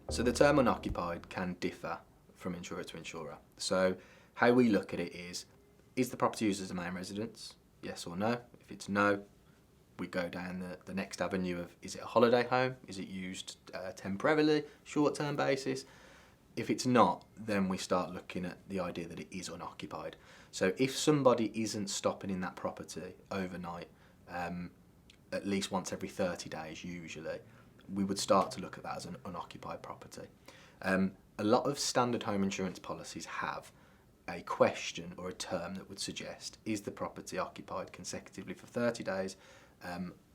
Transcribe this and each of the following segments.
So the term unoccupied can differ from insurer to insurer. So how we look at it is the property used as a main residence? Yes or no? If it's no, we go down the next avenue of, is it a holiday home? Is it used temporarily, short-term basis? If it's not, then we start looking at the idea that it is unoccupied. So if somebody isn't stopping in that property overnight, at least once every 30 days usually, we would start to look at that as an unoccupied property. A lot of standard home insurance policies have a question or a term that would suggest, is the property occupied consecutively for 30 days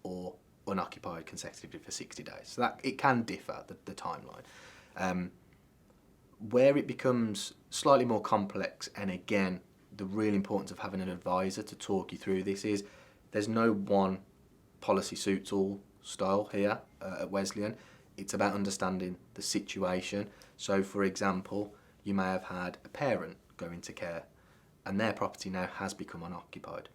or unoccupied consecutively for 60 days? So that it can differ, the timeline. Where it becomes slightly more complex, and again, the real importance of having an advisor to talk you through this is, there's no one policy suits all style here at Wesleyan. It's about understanding the situation. So for example, you may have had a parent go into care and their property now has become unoccupied.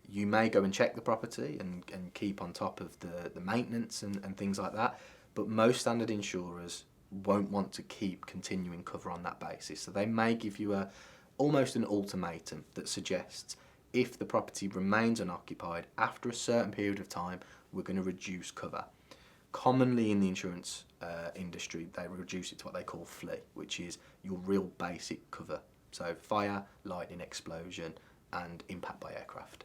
You may go and check the property and keep on top of the maintenance and things like that, but most standard insurers won't want to keep continuing cover on that basis. So they may give you almost an ultimatum that suggests, if the property remains unoccupied after a certain period of time, we're going to reduce cover. Commonly in the insurance industry, they reduce it to what they call FLI, which is your real basic cover. So fire, lightning, explosion, and impact by aircraft.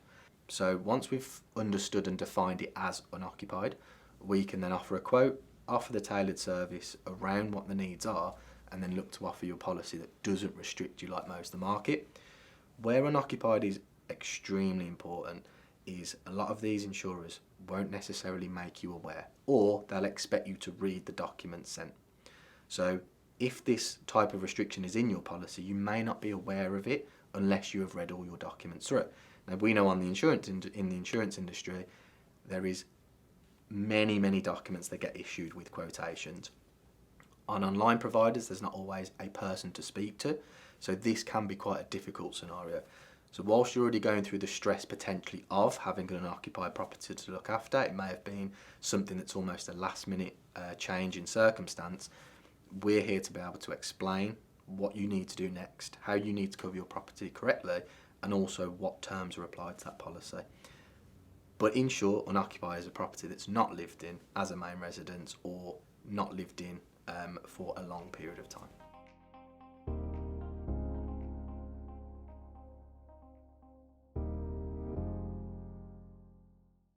So once we've understood and defined it as unoccupied, we can then offer a quote, offer the tailored service around what the needs are, and then look to offer you a policy that doesn't restrict you like most of the market. Where unoccupied is extremely important is a lot of these insurers won't necessarily make you aware, or they'll expect you to read the documents sent. So if this type of restriction is in your policy, you may not be aware of it unless you have read all your documents through. Now we know in the insurance industry, there is many documents that get issued with quotations. On online providers, there's not always a person to speak to, so this can be quite a difficult scenario. So whilst you're already going through the stress potentially of having an unoccupied property to look after, it may have been something that's almost a last minute change in circumstance, we're here to be able to explain what you need to do next, how you need to cover your property correctly, and also what terms are applied to that policy. But in short, unoccupied is a property that's not lived in as a main residence or not lived in for a long period of time.